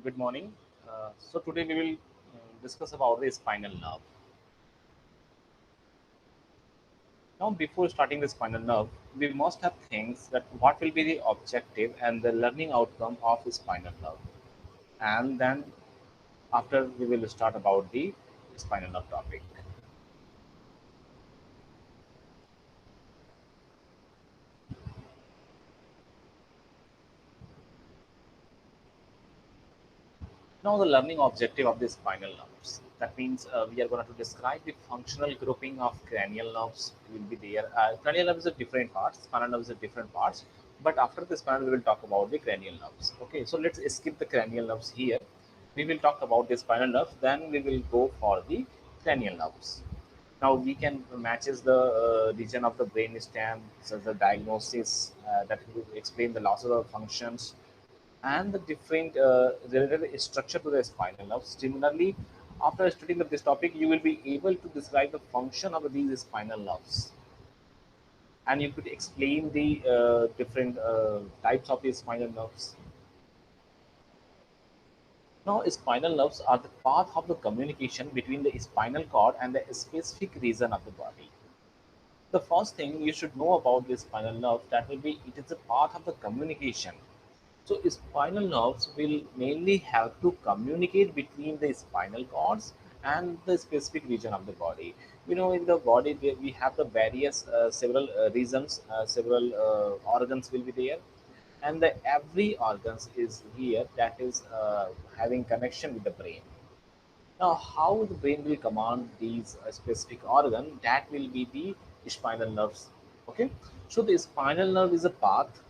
Good morning. So today we will discuss about the spinal nerve. Now, before starting the spinal nerve, we must have things that what will be the objective and the learning outcome of the spinal nerve, and then after we will start about the spinal nerve topic. Now, the learning objective of the spinal nerves. That means we are going to describe the functional grouping of cranial nerves. Will be there. Cranial nerves are different parts. Spinal nerves are different parts. But after the spinal, we will talk about the cranial nerves. Okay, so let's skip the cranial nerves here. We will talk about the spinal nerves. Then we will go for the cranial nerves. Now we can matches the region of the brain stem, so the diagnosis that will explain the loss of the functions and the different related structure to the spinal nerve. Similarly, after studying of this topic, you will be able to describe the function of these spinal nerves, and you could explain the different types of the spinal nerves. Now, spinal nerves are the path of the communication between the spinal cord and the specific region of the body. The first thing you should know about the spinal nerve that will be it is a path of the communication. So spinal nerves will mainly have to communicate between the spinal cords and the specific region of the body. You know, in the body we have the various several regions, several organs will be there, and the every organs is here that is having connection with the brain. Now, how the brain will command these specific organ, that will be the spinal nerves. Okay, so the spinal nerve is a path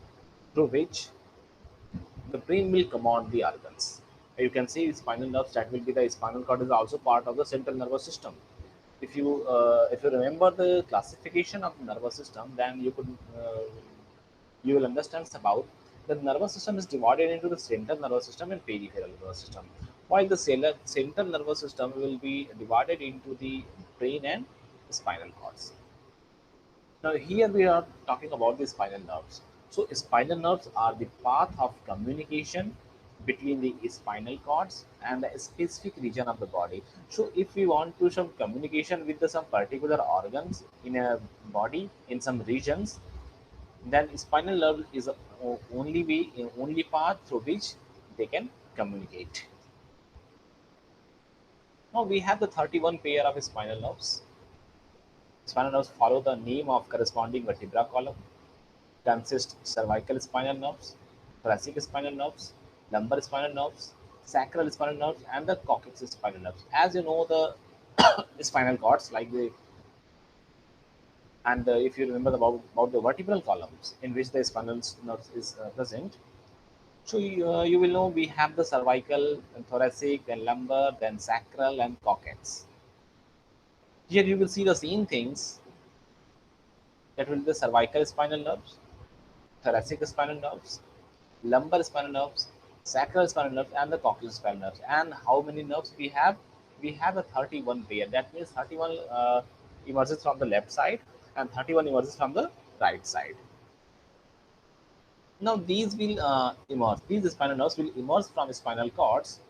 through which the brain will command the organs. You can see spinal nerves that will be the spinal cord is also part of the central nervous system. If you remember the classification of the nervous system, then you will understand about the nervous system is divided into the central nervous system and peripheral nervous system, while the central nervous system will be divided into the brain and spinal cords. Now, here we are talking about the spinal nerves. So, spinal nerves are the path of communication between the spinal cords and the specific region of the body. So, if we want to some communication with some particular organs in a body in some regions, then spinal nerve is a only path through which they can communicate. Now, we have the 31 pair of spinal nerves. Spinal nerves follow the name of corresponding vertebra column consist cervical spinal nerves, thoracic spinal nerves, lumbar spinal nerves, sacral spinal nerves, and the coccyx spinal nerves. As you know, the spinal cords, like the and if you remember about the vertebral columns in which the spinal nerves is present, so you will know we have the cervical, and thoracic, then lumbar, then sacral, and coccyx. Here you will see the same things that will be the cervical spinal nerves, thoracic spinal nerves, lumbar spinal nerves, sacral spinal nerves, and the coccygeal spinal nerves. And how many nerves we have? We have a 31 pair. That means 31 emerges from the left side and 31 emerges from the right side. Now these will emerge. These spinal nerves will emerge from spinal cords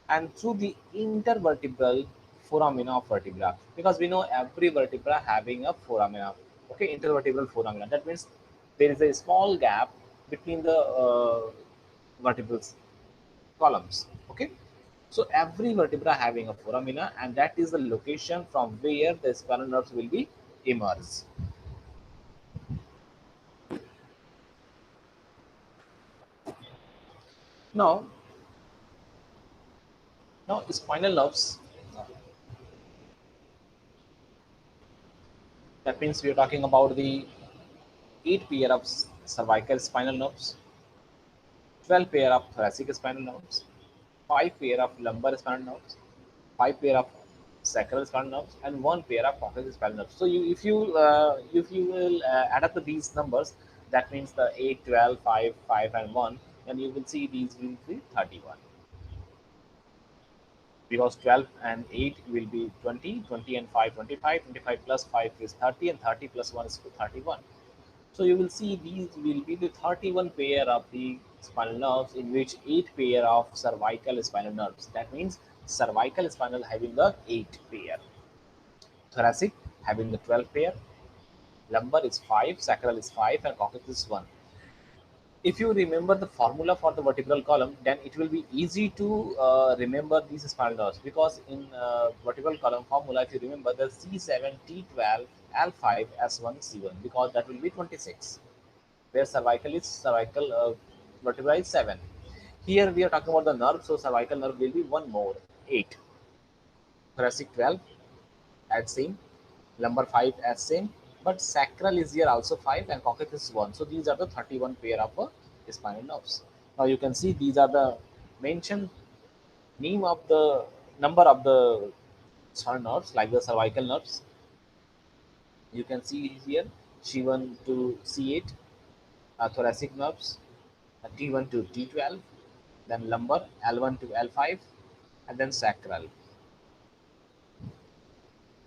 and through the intervertebral foramina of vertebra, because we know every vertebra having a foramina. Okay, intervertebral foramina. That means there is a small gap between the vertebral columns. Okay, so every vertebra having a foramina, and that is the location from where the spinal nerves will be emerged. Now, spinal nerves. That means we are talking about the 8 pair of cervical spinal nerves, 12 pair of thoracic spinal nerves, 5 pair of lumbar spinal nerves, 5 pair of sacral spinal nerves, and 1 pair of coccygeal spinal nerves. So if you will add up these numbers, that means the 8, 12, 5, 5, and 1, then you will see these will be 31. Because 12 and 8 will be 20, 20 and 5, 25, 25 plus 5 is 30, and 30 plus 1 is 31. So you will see these will be the 31 pair of the spinal nerves in which 8 pair of cervical spinal nerves. That means cervical spinal having the 8 pair, thoracic having the 12 pair, lumbar is 5, sacral is 5, and coccyx is 1. If you remember the formula for the vertebral column, then it will be easy to remember these spinal nerves, because in vertebral column formula, if you remember the C7, T12, L5, S1, C1, because that will be 26, where cervical vertebra is 7. Here we are talking about the nerve, so cervical nerve will be one more, 8. Thoracic 12, at same, lumbar 5 as same, but sacral is here also 5 and coccyx is 1. So these are the 31 pair of spinal nerves. Now you can see these are the mentioned name of the number of the spinal nerves, like the cervical nerves. You can see here C1 to C8, thoracic nerves, T1 to T12, then lumbar L1 to L5, and then sacral,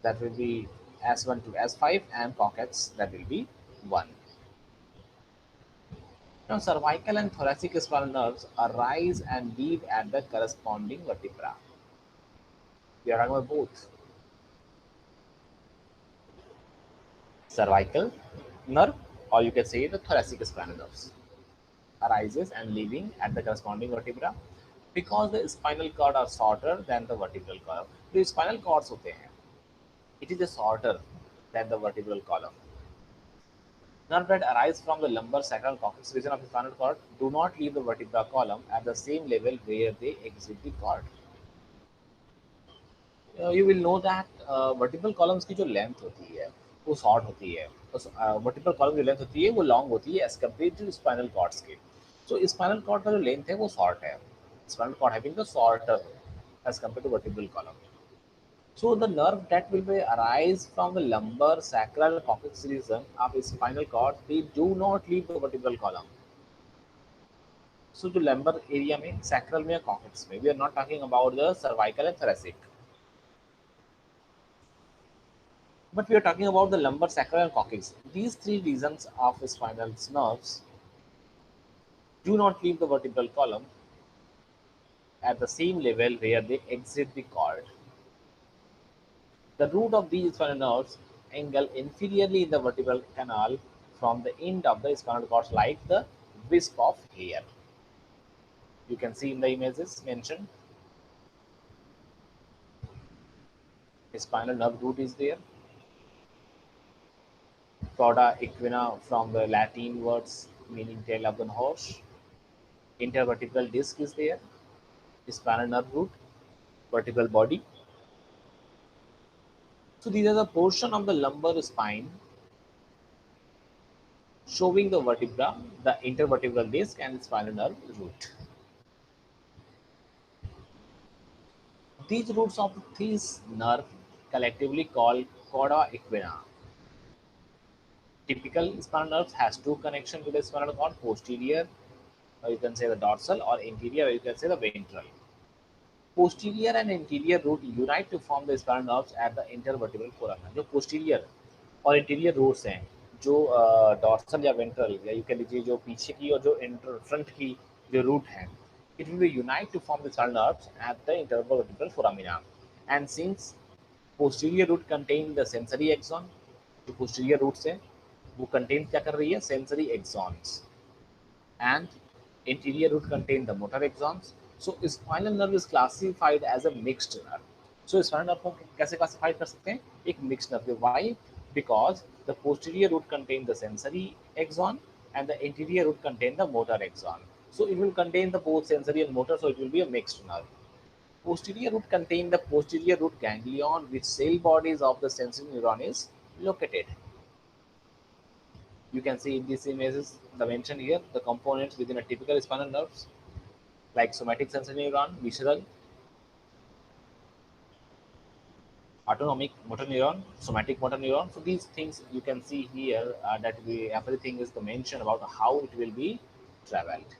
that will be S1 to S5, and coccyx, that will be 1. Now, cervical and thoracic spinal nerves arise and leave at the corresponding vertebra. We are talking about both. Cervical nerve, or you can say the thoracic spinal nerves, arises and leaving at the corresponding vertebra, because the spinal cord are shorter than the vertebral column. जो spinal cords होते हैं, it is shorter than the vertebral column. Nerve that arise from the lumbar, sacral, coccyx region of the spinal cord do not leave the vertebral column at the same level where they exit the cord. You will know that vertebral columns की जो length होती है वो short होती है, vertical column की length होती है वो लॉन्ग होती है as compare to spinal cords के. सो स्पाइनल कॉर्ड का जो लेंथ है वो शॉर्ट है, spinal cord having the shorter as compare to vertical column. So the nerve that will be arise from the lumbar, sacral, coccyx region of a spinal cord, they do not leave the vertebral column. So जो lumbar area में, sacral में या coccyx में, we are not talking about the cervical and thoracic. But we are talking about the lumbar, sacral, and coccyx. These three regions of spinal nerves do not leave the vertebral column at the same level where they exit the cord. The root of these spinal nerves angle inferiorly in the vertebral canal from the end of the spinal cord, like the wisp of hair. You can see in the images mentioned. A spinal nerve root is there. Cauda equina from the Latin words meaning tail of the horse. Intervertebral disc is there. Spinal nerve root, vertebral body. So these are the portion of the lumbar spine showing the vertebra, the intervertebral disc, and the spinal nerve root. These roots of this nerve collectively called cauda equina. Typical spinal nerves has two connections to the spinal cord: posterior, or you can say the dorsal, or interior, or you can say the ventral. Posterior and anterior root unite to form the spinal nerves at the intervertebral foramen. जो posterior और interior roots हैं, जो dorsal या ventral, या you can लीजिए जो पीछे की और जो फ्रंट की जो रूट है, it will be unite to form the spinal nerves at the intervertebral foramina. And since posterior root contain the sensory axon, जो पोस्टीरियर रूट्स है वो कंटेन क्या कर रही है, sensory axons, and anterior root contain the motor axons. So spinal nerve is classified as a mixed nerve. So spinal nerve को कैसे classified कर सकते हैं, एक mixed nerve. Why? Because the posterior root contain the sensory axon and the anterior root contain the motor axon. So it will contain the both sensory and motor, so it will be a mixed nerve. Posterior root contain the posterior root ganglion, which cell bodies of the sensory neuron is located. You can see in these images the mention here the components within a typical spinal nerves, like somatic sensory neuron, visceral, autonomic motor neuron, somatic motor neuron. So these things you can see here, that everything is the mention about how it will be traveled.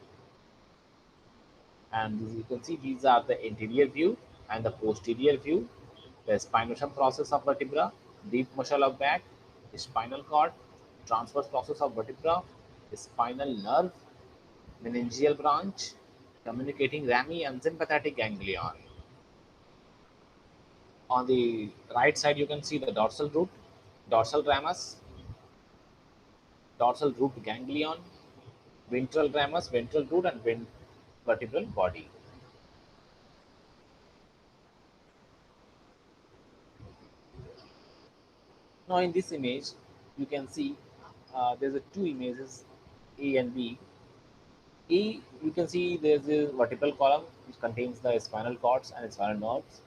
And you can see these are the anterior view and the posterior view, the spination process of vertebra, deep muscle of back, spinal cord, transverse process of vertebra, spinal nerve, meningeal branch communicating rami and sympathetic ganglion. On the right side, you can see the dorsal root, dorsal ramus, dorsal root ganglion, ventral ramus, ventral root, and vertebral body. Now, in this image, you can see there's a two images, A and B. A, you can see there's a vertebral column which contains the spinal cords and spinal nerves,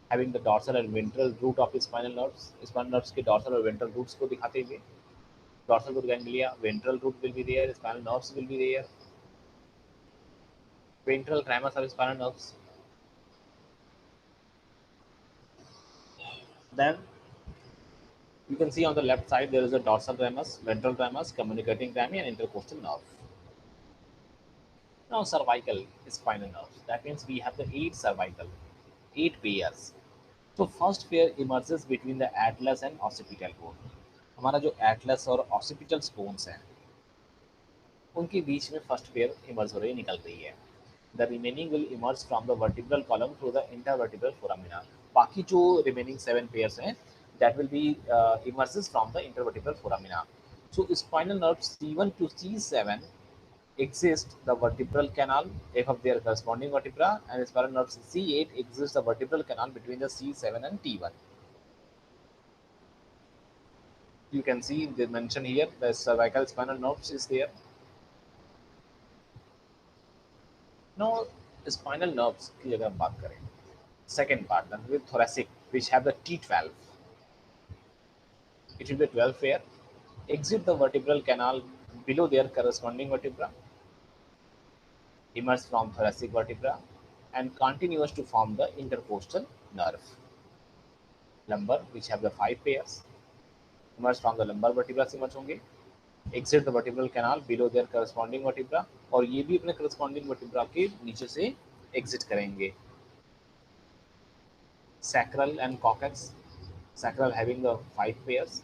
having the dorsal and ventral root of the spinal nerves. Spinal nerves के dorsal और ventral roots को दिखाते हुए, dorsal root ganglia, ventral root will be there, spinal nerves will be there, ventral ramus of spinal nerves. Then you can see on the left side there is a dorsal ramus, ventral ramus, communicating rami, and intercostal nerve. Now cervical spinal nerves. That means we have the eight cervical, eight pairs. So first pair emerges between the atlas and occipital bone. हमारा जो atlas और occipital bones हैं, उनके बीच में first pair emerge हो रही निकल रही है. The remaining will emerge from the vertebral column through the intervertebral foramina. बाकी जो रिमेनिंग सेवन पेयर्स हैं that will be emerges from the intervertebral foramina. So spinal nerves C1 to C7 exist the vertebral canal of their corresponding vertebra, and spinal nerves C8 exists the vertebral canal between the C7 and T1. You can see they mention here the cervical spinal nerves is there. Now spinal nerves की अगर हम बात करें, second part then with thoracic which have the T12. It will be 12 pair. Exit the vertebral canal below their corresponding vertebra, emerge from thoracic vertebra, and continues to form the intercostal nerve. Lumbar, which have the 5 pairs, emerge from the lumbar vertebra से emerge होंगे, exit the vertebral canal below their corresponding vertebra, और ये भी अपने corresponding vertebra के नीचे से exit करेंगे. Sacral and coccyx, sacral having the 5 pairs.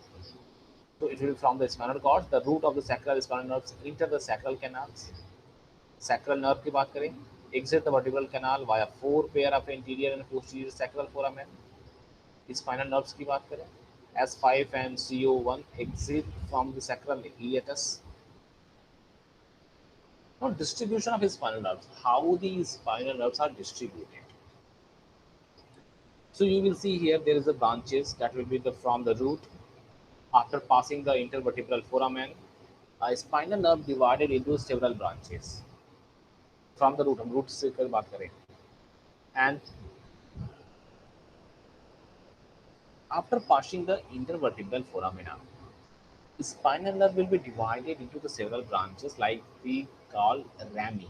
So it will from the spinal cord, the root of the sacral spinal nerves enter the sacral canals. Sacral nerve की बात करें, exit the vertebral canal via 4 pair of anterior and posterior sacral foramen. Spinal nerves की बात करें, S5 and CO1 exit from the sacral hiatus. Now distribution of spinal nerves, how these spinal nerves are distributed. So you will see here there is a branches that will be the from the root. After passing the intervertebral foramen, a spinal nerve divided into several branches. From the root, हम root से कर बात करें, and after passing the intervertebral foramina, spinal nerve will be divided into the several branches like we call rami.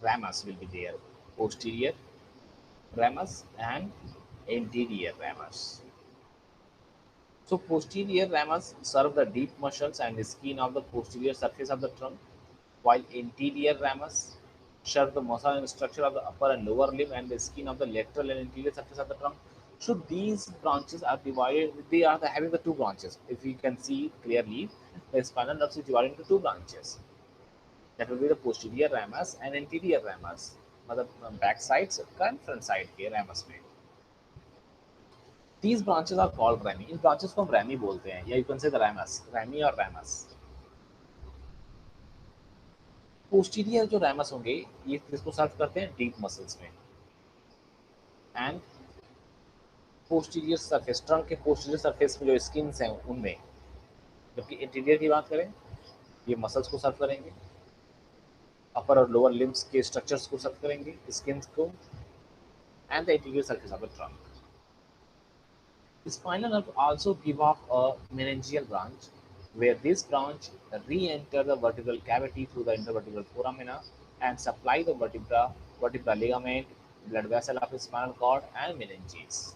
Ramus will be there, posterior ramus and anterior ramus. So posterior ramus serve the deep muscles and skin of the posterior surface of the trunk, while anterior ramus serve the muscle and structure of the upper and lower limb and the skin of the lateral and anterior surface of the trunk. So these branches are divided, they are having the two branches. If you can see clearly, the spinal nerve is divided into two branches. That will be the posterior ramus and anterior ramus. मतलब back sides and front side के ramus में. These branches are called rami. In branches को हम rami बोलते हैं, या you can say the ramus, rami और ramus. Posterior जो रैमस होंगे ये किसको सर्व करते हैं, डीप मसल्स में, एंड पोस्टीरियर सरफेस, ट्रंक के पोस्टीरियर सरफेस में जो स्किन्स हैं उनमें, जबकि इंटीरियर की बात करें ये मसल्स को सर्व करेंगे, अपर और लोअर लिम्स के स्ट्रक्चर्स को सर्व करेंगे, स्किन्स को, and the interior surface of the trunk. Spinal nerve also give off a meningeal branch, where this branch re-enter the vertebral cavity through the intervertebral foramina and supply the vertebral ligament, blood vessel of the spinal cord, and meninges.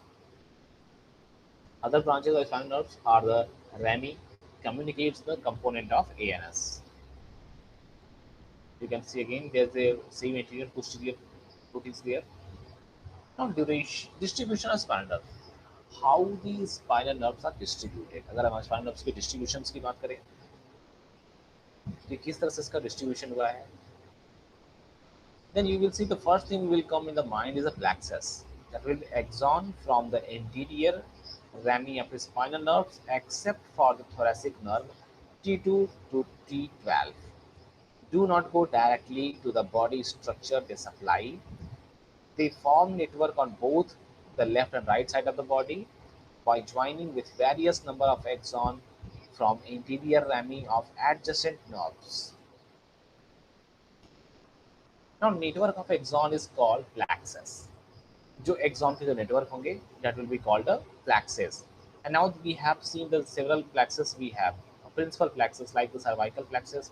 Other branches of spinal nerves are the rami, communicates the component of ANS. You can see again there's a same anterior posterior proteins there. Now distribution of spinal nerve. How these spinal nerves are distributed. अगर हम spinal nerves के distributions की बात करें, कि किस तरह से इसका डिस्ट्रीब्यूशन हुआ है. Then you will see the first thing will come in the mind is a plexus. That will be axon from the anterior rami of the spinal nerves, except for the thoracic nerve T2 to T12. Do not go directly to the body structure they supply. They form network on both the left and right side of the body by joining with various number of axons from anterior rami of adjacent nerves. Now, network of axon is called plexus. जो axon के जो network होंगे that will be called a plexus. And now we have seen the several plexus we have. Principal plexus like the cervical plexus,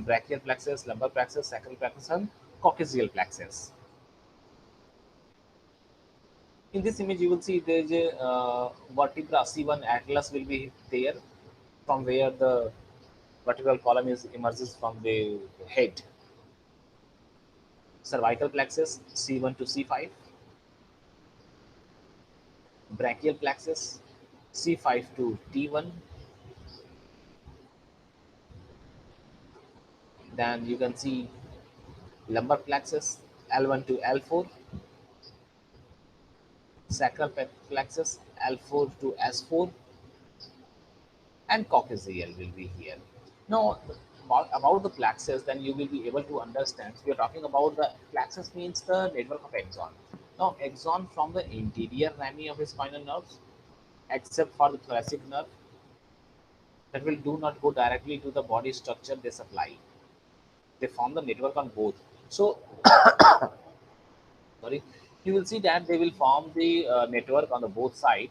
brachial plexus, lumbar plexus, sacral plexus, and coccygeal plexus. In this image, you will see there is a vertebra C1 atlas will be there, from where the vertebral column is emerges from the head. Cervical plexus C1 to C5, brachial plexus C5 to T1. Then you can see lumbar plexus L1 to L4, sacral plexus L4 to S4, and coccygeal will be here. Now, about the plexus, then you will be able to understand. We are talking about the plexus means the network of axon. Now, axon from the anterior rami of the spinal nerves, except for the thoracic nerve, that will do not go directly to the body structure they supply. They form the network on both. So, sorry, you will see that they will form the network on the both side,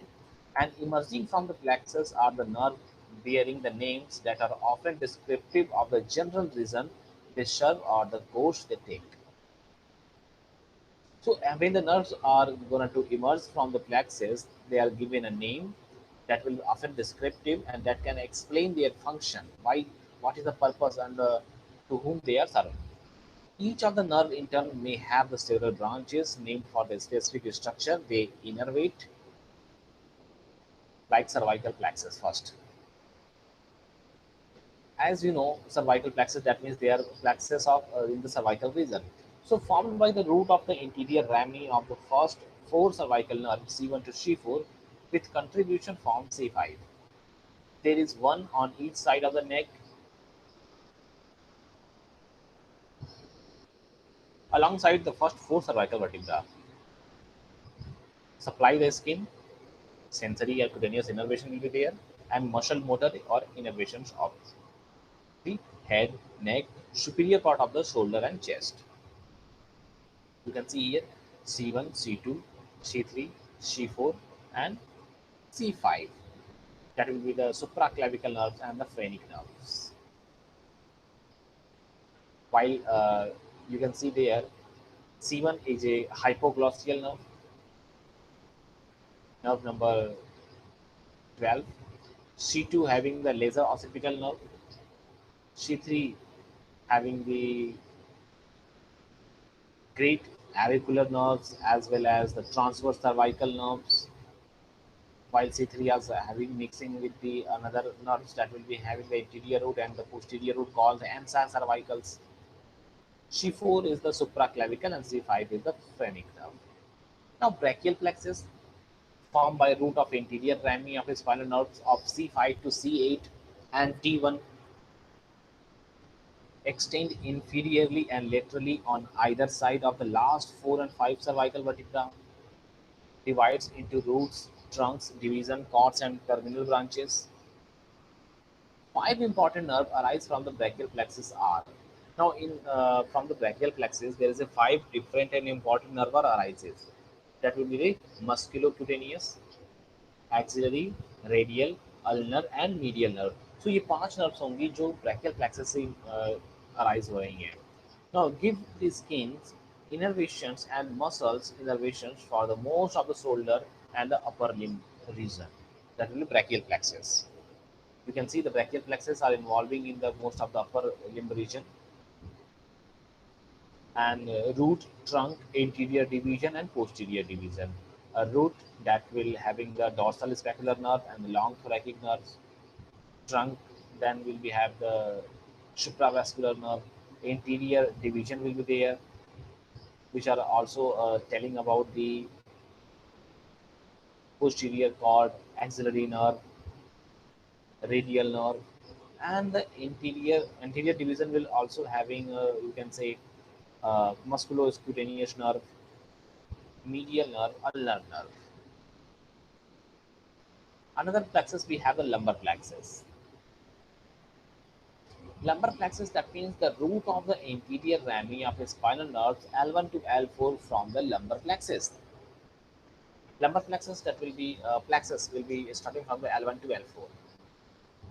and emerging from the plexus are the nerve bearing the names that are often descriptive of the general region they serve or the course they take. So when the nerves are going to emerge from the plexus, they are given a name that will be often descriptive and that can explain their function, why, what is the purpose, and to whom they are serving. Each of the nerve in turn may have the several branches named for the specific structure they innervate, like cervical plexus first. As you know, cervical plexus, that means they are plexus of in the cervical region. So formed by the root of the anterior rami of the first four cervical nerves C1 to C4 with contribution from C5. There is one on each side of the neck alongside the first four cervical vertebra. Supply the skin, sensory or cutaneous innervation will be there, and muscle motor or innervations of the head, neck, superior part of the shoulder and chest. You can see here C1, C2, C3, C4, and C5. That will be the supraclavicle nerves and the phrenic nerves. While you can see there, C1 is a hypoglossal nerve, nerve number 12. C2 having the laser occipital nerve. C3 having the great auricular nerves as well as the transverse cervical nerves, while C3 is having mixing with the another nerves that will be having the anterior root and the posterior root called the ansa cervicals. C4 is the supraclavicle and C5 is the phrenic nerve. Now brachial plexus formed by root of anterior rami of spinal nerves of C5 to C8 and T1 extend inferiorly and laterally on either side of the last 4 and 5 cervical vertebra, divides into roots, trunks, division, cords, and terminal branches. Five important nerves arise from the brachial plexus are. Now, in from the brachial plexus, there is a five different and important nerve arises. That will be the musculocutaneous, axillary, radial, ulnar, and medial nerve. So ये पांच nerves होंगी जो brachial plexus से arise हो रही हैं. Now, give the skins innervations and muscles innervations for the most of the shoulder and the upper limb region. That will be brachial plexus. You can see the brachial plexus are involving in the most of the upper limb region, and root, trunk, anterior division, and posterior division. A root that will having the dorsal scapular nerve and the long thoracic nerves. Trunk then will be have the supravascular nerve, anterior division will be there, which are also telling about the posterior cord, axillary nerve, radial nerve, and the anterior division will also having you can say musculocutaneous nerve, medial nerve, ulnar nerve. Another plexus we have the lumbar plexus. Lumbar plexus, that means the root of the anterior rami of the spinal nerves L1 to L4 from the lumbar plexus. Lumbar plexus, that will be plexus will be starting from the L1 to L4,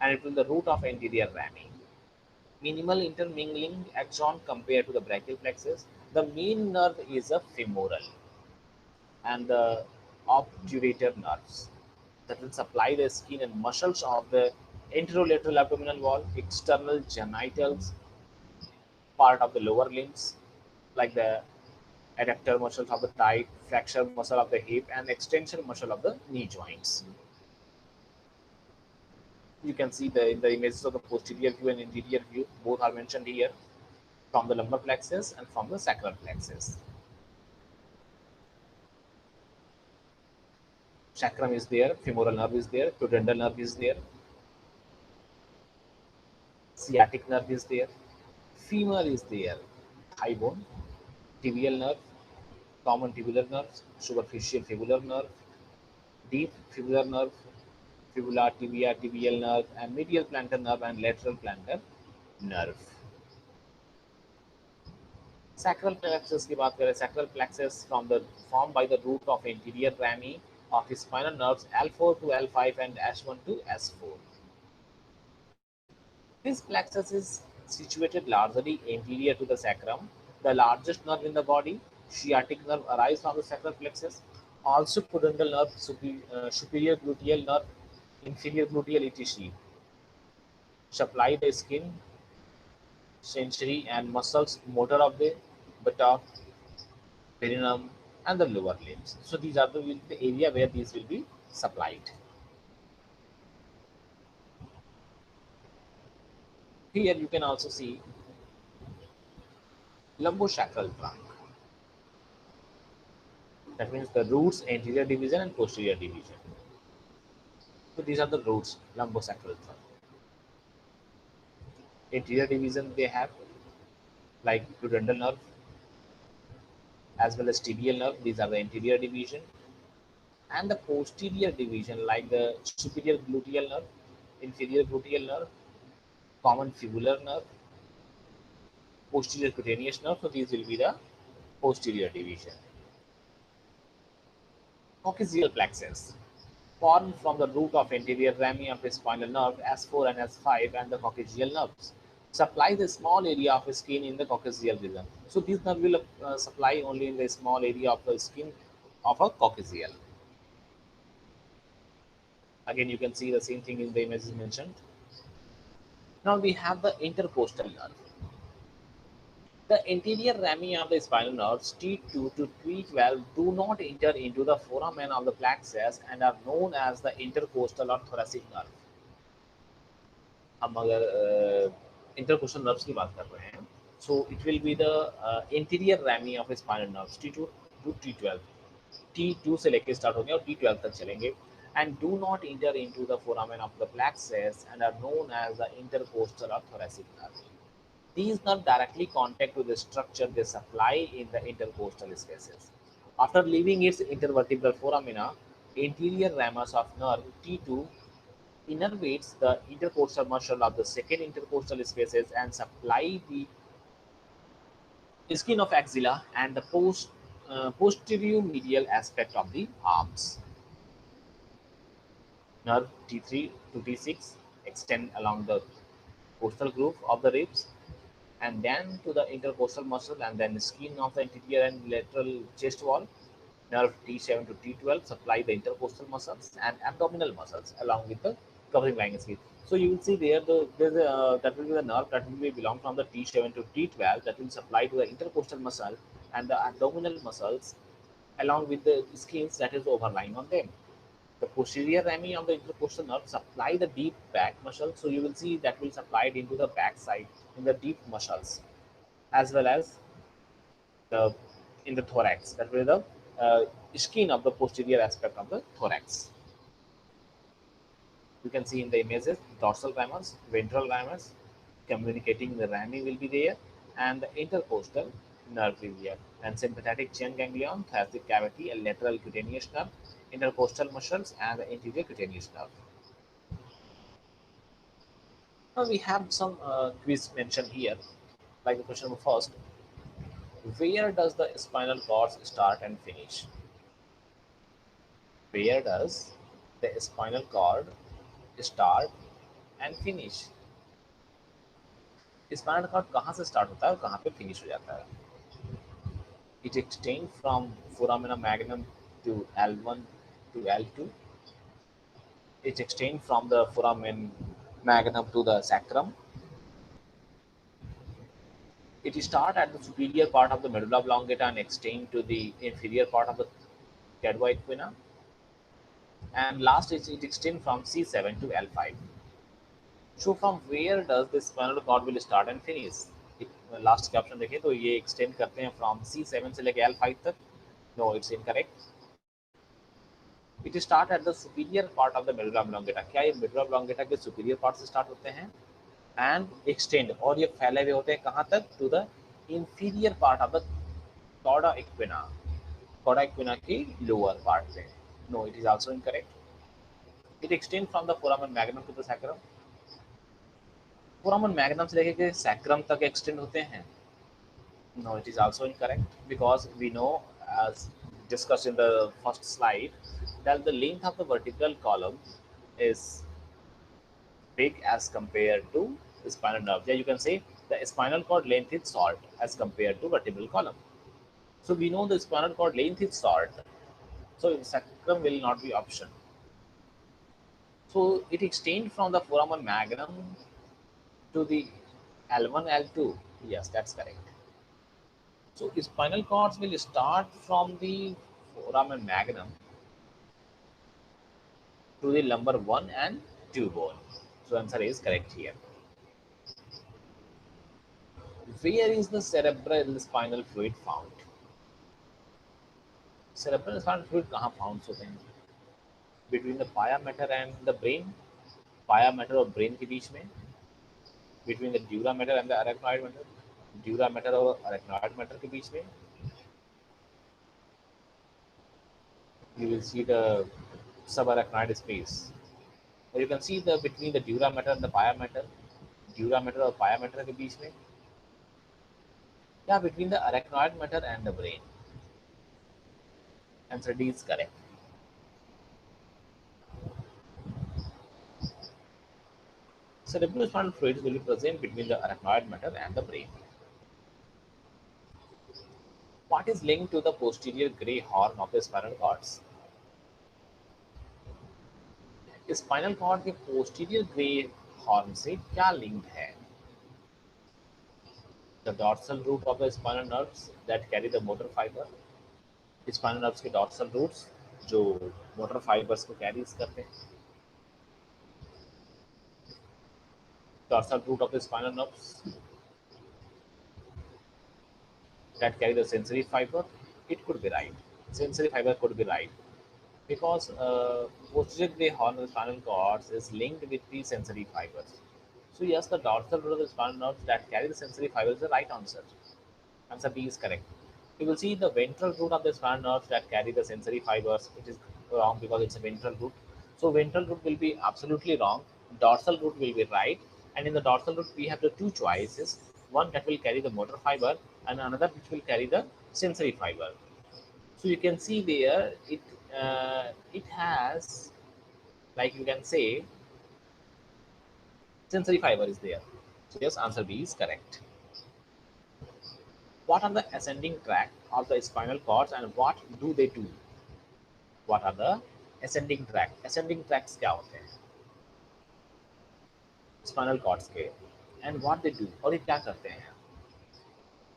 and it will be the root of anterior rami. Minimal intermingling axon compared to the brachial plexus. The main nerve is a femoral, and the obturator nerves that will supply the skin and muscles of the anterolateral abdominal wall, external genitals, part of the lower limbs, like the adductor muscles of the thigh, flexor muscle of the hip, and extension muscle of the knee joints. You can see the images of the posterior view and interior view. Both are mentioned here from the lumbar plexus and from the sacral plexus. Sacrum is there, femoral nerve is there, pudendal nerve is there, sciatic nerve is there, femur is there, thigh bone, tibial nerve, common tubular nerves, superficial fibular nerve, deep fibular nerve, fibula, tibia, tibial nerve, and medial plantar nerve and lateral plantar nerve. Sacral plexus की बात करें, sacral plexus from the formed by the root of anterior rami of the spinal nerves L4 to L5 and S1 to S4. This plexus is situated largely anterior to the sacrum, the largest nerve in the body. Sciatic nerve arises from the sacral plexus. Also, pudendal nerve, superior gluteal nerve, inferior gluteal etc. supply the skin, sensory and muscles motor of the buttock, perineum, and the lower limbs. So these are the area where these will be supplied. Here you can also see lumbosacral trunk. That means the roots, anterior division and posterior division. So these are the roots, lumbosacral trunk. Anterior division they have like pudendal nerve as well as tibial nerve. These are the anterior division, and the posterior division like the superior gluteal nerve, inferior gluteal nerve, common fibular nerve, posterior cutaneous nerve. So these will be the posterior division. Coccygeal plexus formed from the root of anterior rami of the spinal nerve S4 and S5 and the coccygeal nerves. Supply the small area of the skin in the coccygeal region. So these nerve will supply only in the small area of the skin of a coccygeal. Again, you can see the same thing in the images mentioned. Now we have the intercostal nerve. The anterior rami of the spinal nerves T2 to T12 do not enter into the foramen of the plexus and are known as the intercostal or thoracic nerve. हम अगर intercostal nerves की बात कर रहे हैं, so it will be the anterior rami of the spinal nerves T2 to T12. T2 से लेके start होंगे और T12 तक चलेंगे and do not enter into the foramen of the plexus and are known as the intercostal or thoracic nerve. These nerves directly contact with the structure they supply in the intercostal spaces. After leaving its intervertebral foramina, anterior ramus of nerve T2 innervates the intercostal muscle of the second intercostal spaces and supply the skin of axilla and the posterior medial aspect of the arms. Nerve T3 to T6 extend along the costal groove of the ribs and then to the intercostal muscle and then the skin of the anterior and lateral chest wall. Nerve T7 to T12 supply the intercostal muscles and abdominal muscles along with the covering lining skin. So you will see there that will be the nerve that will be belong from the T7 to T12 that will supply to the intercostal muscle and the abdominal muscles along with the skins that is overlying on them. The posterior rami of the intercostal nerve supply the deep back muscle, so you will see that will supplied into the back side in the deep muscles, as well as the in the thorax, that will the skin of the posterior aspect of the thorax. You can see in the images dorsal ramus, ventral ramus, communicating the rami will be there, and the intercostal nerve will be there. And sympathetic chain ganglion has the cavity and lateral cutaneous nerve, intercostal muscles, and the anterior cutaneous nerve. Now we have some quiz mentioned here, like the question number first: where does the spinal cord start and finish? Where does the spinal cord start and finish? Spinal cord कहाँ से start होता है और कहाँ पे finish हो जाता है? It extends from foramina magnum to L1 to L2. It extends from the foramen magnum to the sacrum. It starts at the superior part of the medulla oblongata and extends to the inferior part of the cadva equina. And last is it extends from C7 to L5. So from where does the spinal cord will start and finish? Last के option देखें तो ये extend करते हैं from C7 से लेके L5 तक. No, it's incorrect. It start at the superior part of the medulla oblongata. क्या ये मेडुला ऑब्लोंगेटा के सुपीरियर पार्ट से स्टार्ट होते हैं एंड एक्सटेंड, और ये फैले हुए होते हैं कहाँ तक? To the inferior part of the cauda equina. Cauda equina की लोअर पार्ट से. No, it is also incorrect. It extend from the foramen magnum to the sacrum. Foramen magnum से लेके सैक्रम तक एक्सटेंड होते हैं. No, it is also incorrect, because we know, as discussed in the first slide, that the length of the vertical column is big as compared to the spinal nerve. Yeah, you can say the spinal cord length is short as compared to vertebral column. So we know the spinal cord length is short, so sacrum will not be option. So it extends from the foramen magnum to the L1, L2. Yes, that's correct. So spinal cords will start from the foramen magnum to the lumbar 1 and 2 bone. So answer is correct here. Where is the cerebral spinal fluid found? Cerebral spinal fluid कहाँ found होते हैं? Between the pia mater and the brain. Pia mater और brain के बीच में. Between the dura mater and the arachnoid mater. Dura mater और arachnoid mater के बीच में. You will see the subarachnoid space. Or you can see the between the dura mater and the pia mater. Dura mater और pia mater के बीच में. Yeah, between the arachnoid matter and the brain. Answer D is correct. Cerebrospinal fluids will be present between the arachnoid matter and the brain. What is linked to the posterior grey horn of the spinal cords? Spinal cord के posterior grey horn से क्या linked है? The dorsal root of the spinal nerves that carry the motor fiber. Spinal nerves के dorsal roots जो motor fibres को carries करते हैं. Dorsal root of the spinal nerves that carry the sensory fiber. It could be right. Sensory fiber could be right, because posterior grey horn of the spinal cords is linked with the sensory fibers. So yes, the dorsal root of the spinal nerves that carry the sensory fibers is the right answer. Answer B is correct. You will see the ventral root of the spinal nerves that carry the sensory fibers. It is wrong because it's a ventral root. So ventral root will be absolutely wrong. Dorsal root will be right. And in the dorsal root, we have the two choices. One that will carry the motor fiber, and another which will carry the sensory fiber. So you can see there, it has, like you can say, sensory fiber is there. So yes, answer B is correct. What are the ascending tract of the spinal cords and what do they do? What are the ascending tract? Ascending tracts क्या होते हैं spinal cords के, and what they do, और ये क्या करते हैं?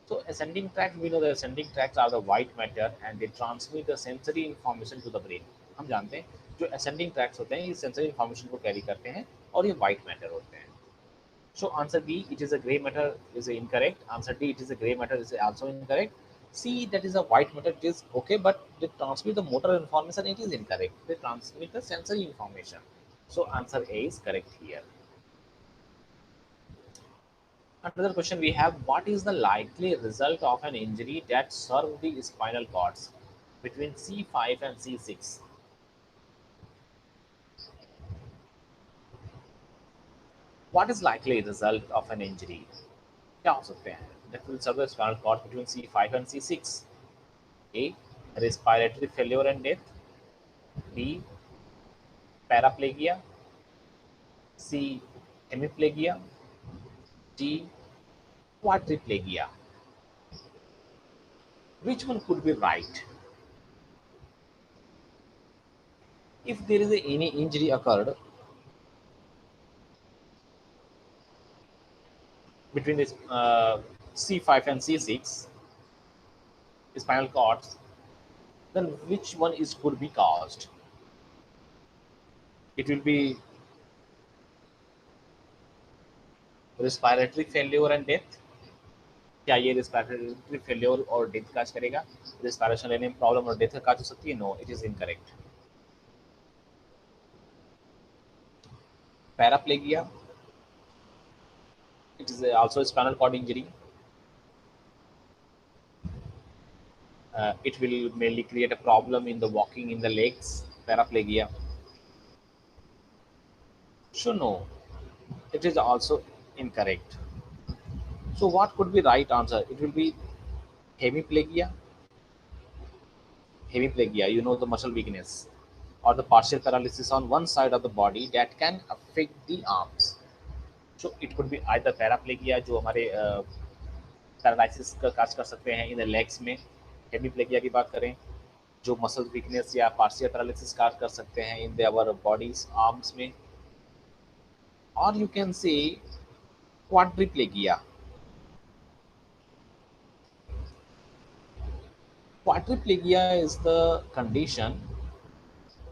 So ascending tract, we know the ascending tracts are the white matter and they transmit the sensory information to the brain. हम जानते हैं जो असेंडिंग ट्रैक्स होते हैं ये सेंसरी इन्फॉर्मेशन को कैरी करते हैं और ये वाइट मैटर होते हैं. So answer B, it is a gray matter, is incorrect. Answer D, it is a gray matter, is also incorrect. C, that is a white matter, it is okay, but they transmit the motor information, it is incorrect. They transmit the sensory information. So answer A is correct here. Another question we have, what is the likely result of an injury that served the spinal cords between C5 and C6? What is likely result of an injury? क्या हो सकते हैं? That will serve the spinal cord between C5 and C6. A. Respiratory failure and death. B. Paraplegia. C. Hemiplegia. D. Quadriplegia. Which one could be right? If there is any injury occurred between this C5 and C6 spinal cords, then which one is could be caused? It will be respiratory failure and death. क्या ये respiratory failure और death काज करेगा? Respiration लेने में problem और death काज हो सकती है? No, it is incorrect. Paraplegia, it is also a spinal cord injury. It will mainly create a problem in the walking in the legs, paraplegia. So no, it is also incorrect. So what could be right answer? It will be hemiplegia. Hemiplegia, you know, the muscle weakness or the partial paralysis on one side of the body that can affect the arms. So it could be either paraplegia जो हमारे paralysis का काज कर सकते हैं in the legs में, hemiplegia की बात करें जो मसल वीकनेस या पार्शियल पैरालिसिस काज कर सकते हैं इन देवर बॉडीज आर्म्स में, or you can say quadriplegia. Quadriplegia is the condition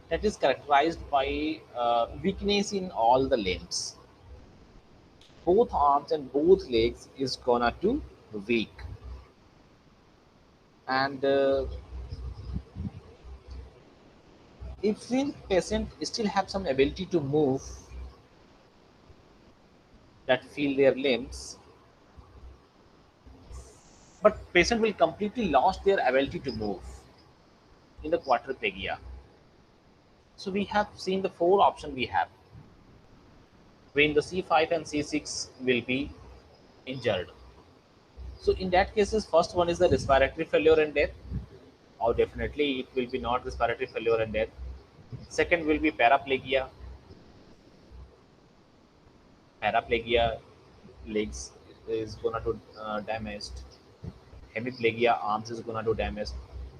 that is characterized by weakness in all the limbs. Both arms and both legs is gonna to weak, and if the patient still have some ability to move, that feel their limbs, but patient will completely lost their ability to move in the quadriplegia. So we have seen the four option we have when the C5 and C6 will be injured. So in that cases, first one is the respiratory failure and death, or definitely it will be not respiratory failure and death. Second will be paraplegia. Paraplegia, legs is gonna do damaged. Hemiplegia, arms is gonna do damage.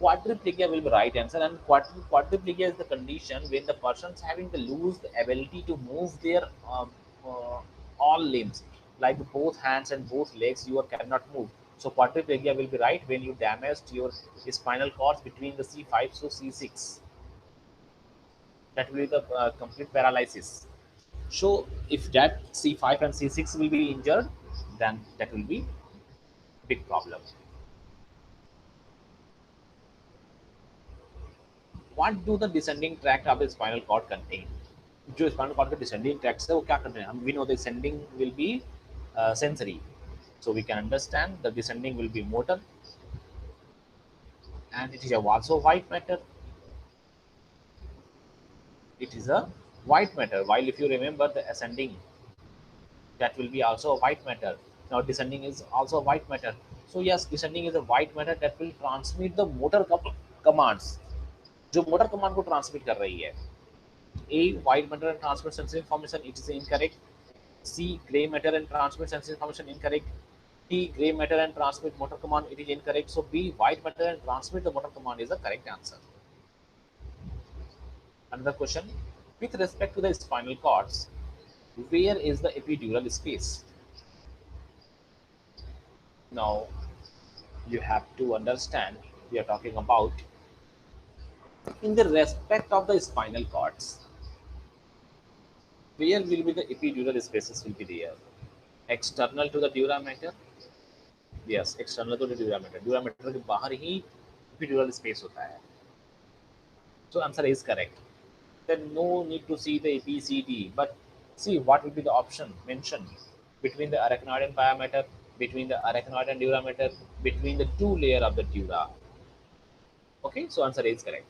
Quadriplegia will be right answer, and quadriplegia is the condition when the person's having the lose the ability to move their uh, all limbs, like both hands and both legs, you cannot move. So quadriplegia will be right when you damaged your spinal cords between the C5 to C6. That will be the complete paralysis. So if that C5 and C6 will be injured, then that will be big problem. What do the descending tract of the spinal cord contain? जो spinal cord के descending tracts है वो क्या करते हैं? हम we know the descending will be sensory, so we can understand the descending will be motor, and it is a also white matter. It is a white matter. While if you remember the ascending, that will be also a white matter. Now descending is also a white matter. So yes, descending is a white matter that will transmit the motor commands. जो motor command को transmit कर रही है. A, white matter and transmit sensory information, it is incorrect. C, gray matter and transmit sensory information, incorrect. D, gray matter and transmit motor command, it is incorrect. So B, white matter and transmit the motor command is the correct answer. Another question, with respect to the spinal cords, where is the epidural space? Now, you have to understand we are talking about In the respect of the spinal cords, where will be the epidural spaces will be there? External to the dura mater? Yes, external to the dura mater. Dura mater के बाहर ही epidural space होता है. So answer is correct. Then no need to see the ABCD, but see what will be the option mentioned between the arachnoid and pia mater, between the arachnoid and dura mater, between the two layer of the dura. Okay, so answer is correct.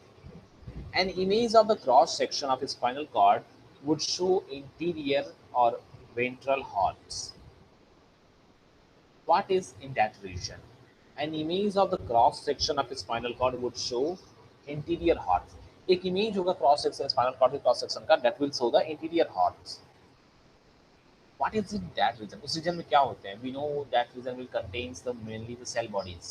An image of the cross section of a spinal cord would show interior or ventral horns. What is in that region? An image of the cross section of a spinal cord would show interior horns. एक image होगा cross section spinal cord के cross section का that will show the interior horns. What is in that region? उस region में क्या होते हैं? We know that region will contains the mainly the cell bodies.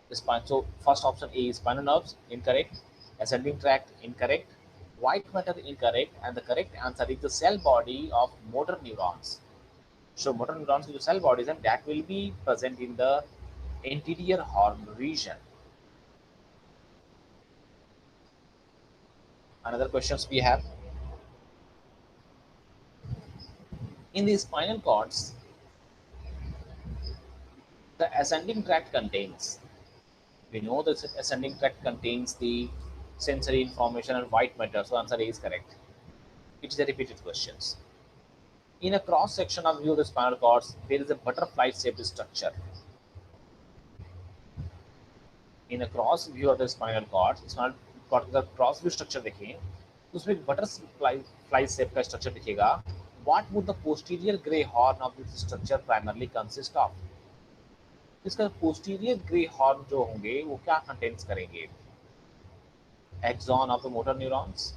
The spine. So first option A is spinal nerves incorrect, ascending tract incorrect, white matter incorrect, and the correct answer is the cell body of motor neurons. So motor neurons is the cell bodies, and that will be present in the anterior horn region. Another questions we have in the spinal cords, the ascending tract contains. We know the ascending tract contains the sensory information and white matter. So answer A is correct. It is a repeated questions. In a cross section of view of the spinal cords, there is a butterfly-shaped structure. In a cross view of the spinal cord का cross view structure देखें तो उसमें एक butterfly shape का structure दिखेगा. What would the posterior grey horn of this structure primarily consist of? इसका posterior grey horn जो होंगे वो क्या कंटेंट्स करेंगे? Axon of the motor neurons,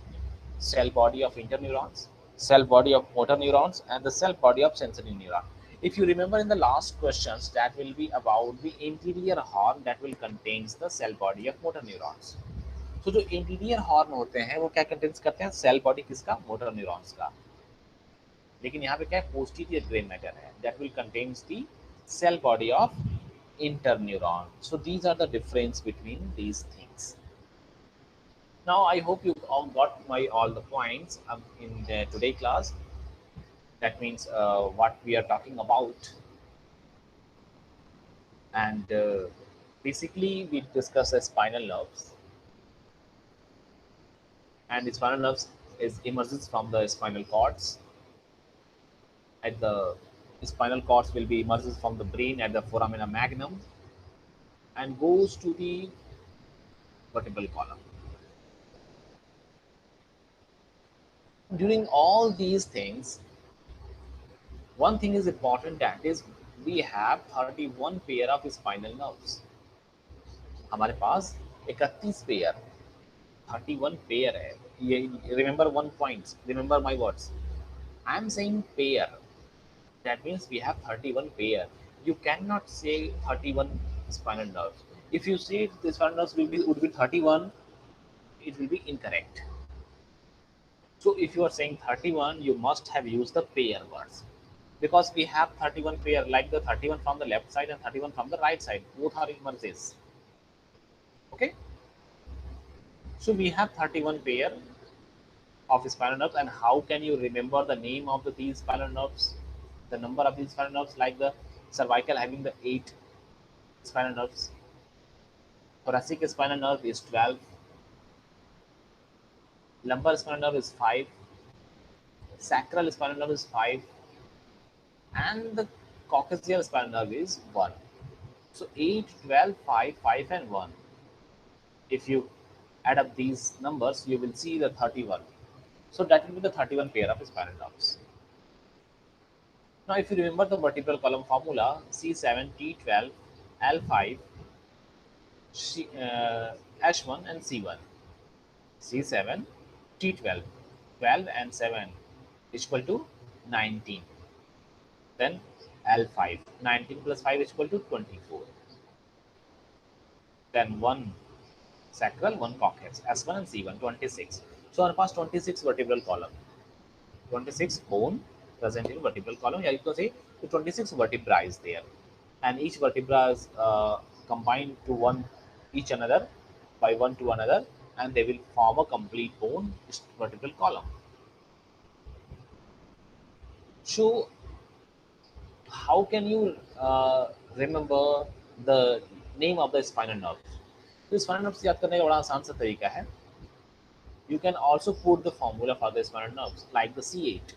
cell body of interneurons, cell body of motor neurons, and the cell body of sensory neuron. If you remember in the last questions, that will be about the interior horn that will contains the cell body of motor neurons. So जो interior horn होते हैं वो क्या contains करते हैं? Cell body किसका? Motor neurons का. लेकिन यहाँ पे क्या है? पोस्टीरियर ग्रे मैटर है that will contains the cell body of interneuron. So these are the difference between these things. Now I hope you all got my all the points in the today class. That means what we are talking about, and basically we discuss the spinal nerves, and the spinal nerves is emerges from the spinal cords. At the spinal cords will be emerges from the brain at the foramina magnum and goes to the vertebral column. During all these things, one thing is important, that is we have 31 pair of spinal nerves. हमारे पास 31 pair 31 pair है. ये remember one point, remember my words. I am saying pair. That means we have 31 pair. You cannot say 31 spinal nerves. If you say the spinal nerves would be 31, it will be incorrect. So if you are saying 31, you must have used the pair words, because we have 31 pair, like the 31 from the left side and 31 from the right side. Both are emerges. Okay. So we have 31 pair of spinal nerves, and how can you remember the name of these spinal nerves? The number of these spinal nerves, like the cervical having the 8 spinal nerves, thoracic spinal nerve is 12, lumbar spinal nerve is 5, sacral spinal nerve is 5, and the coccygeal spinal nerve is 1. So 8, 12, 5, 5 and 1. If you add up these numbers, you will see the 31. So that will be the 31 pair of spinal nerves. Now if you remember the vertebral column formula, C7, T12, L5, H1 and C1. C7, T12, 12 and 7 is equal to 19. Then L5, 19 plus 5 is equal to 24. Then 1 sacral, 1 coccyx, S1 and C1, 26. So our past 26 vertebral column, 26 bone present in vertebral column. Yeah, you can say the 26 vertebra is there, and each vertebra is combined to one each another by one to another, and they will form a complete bone vertebral column. So how can you remember the name of the spinal nerve? तो spinal nerves याद करने का बड़ा आसान सा तरीका है. You can also put the formula for the spinal nerves like the C8,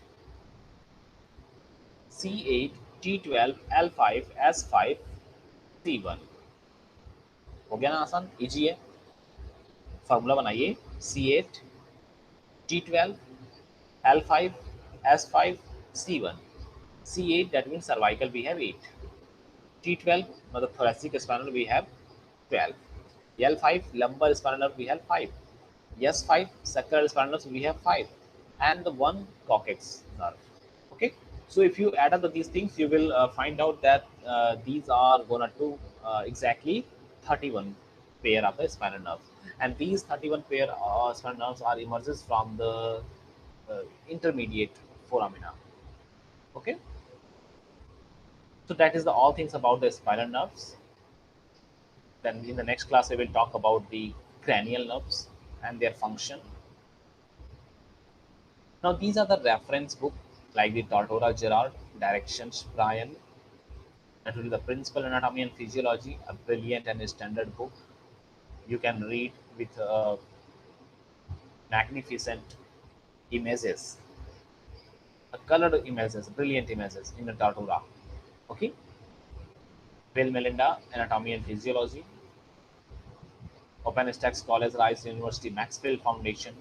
C8, T12, L5, S5, C1. हो गया ना आसान, इजी है. फॉर्मूला बनाइए C8, T12, L5, S5, C1. C8 that means cervical we have 8. T12 मतलब thoracic spinal we have 12. L5 lumbar spinal nerve we have 5. S5 sacral spinal nerves we have 5, and the one coccyx nerve. Okay, so if you add up these things, you will find out that these are gonna do exactly 31 pair of the spinal nerves, and these 31 pair of spinal nerves are emerges from the intermediate foramina. Okay, so that is the all things about the spinal nerves. Then in the next class, we will talk about the cranial nerves and their function. Now these are the reference book like the Tortora Gerard, Directions Brian, that will be the Principal Anatomy and Physiology, a brilliant and standard book. You can read with magnificent images, colored images, brilliant images in the Tortora. Okay, Bill Melinda, Anatomy and Physiology, OpenStax College, Rice University, Maxwell Foundation.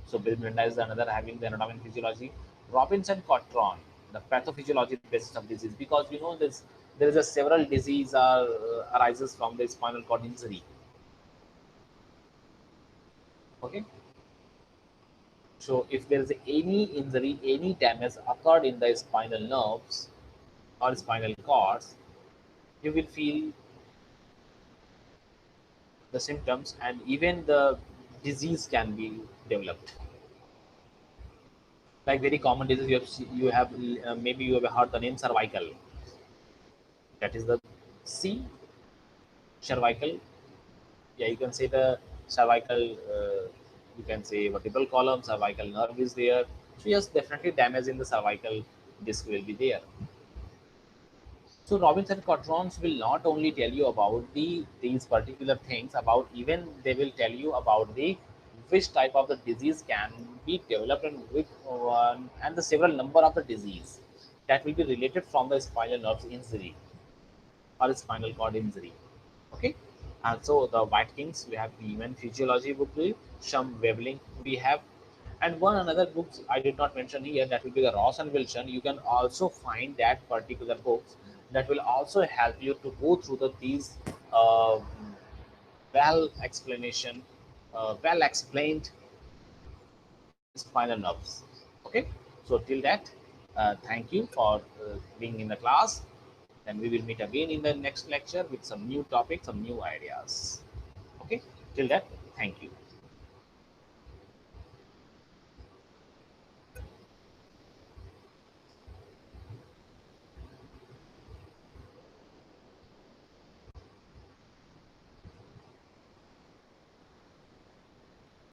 So Bill Melinda is another having the Anatomy and Physiology. Robinson Cotron, the pathophysiology basis of disease, because you know this there is a several disease arises from the spinal cord injury. Okay, so if there is any injury, any damage occurred in the spinal nerves or spinal cords, you will feel the symptoms, and even the disease can be developed. Like very common disease, you have maybe you have heard the name cervical. That is the C, cervical. Yeah, you can say the cervical. You can say vertebral column, cervical nerve is there. So yes, definitely damage in the cervical disc will be there. So Robinson Cotrons will not only tell you about these particular things, about even they will tell you about the which type of the disease can be developed and which one, and the several number of the disease that will be related from the spinal nerve injury or spinal cord injury. Okay, and so the White Kings, we have the Human Physiology book, some Webling we have, and one another books I did not mention here, that will be the Ross and Wilson. You can also find that particular books that will also help you to go through these uh, well explanation, well explained spinal nerves. Okay, so till that, thank you for being in the class. Then we will meet again in the next lecture with some new topics, some new ideas. Okay, till that, thank you.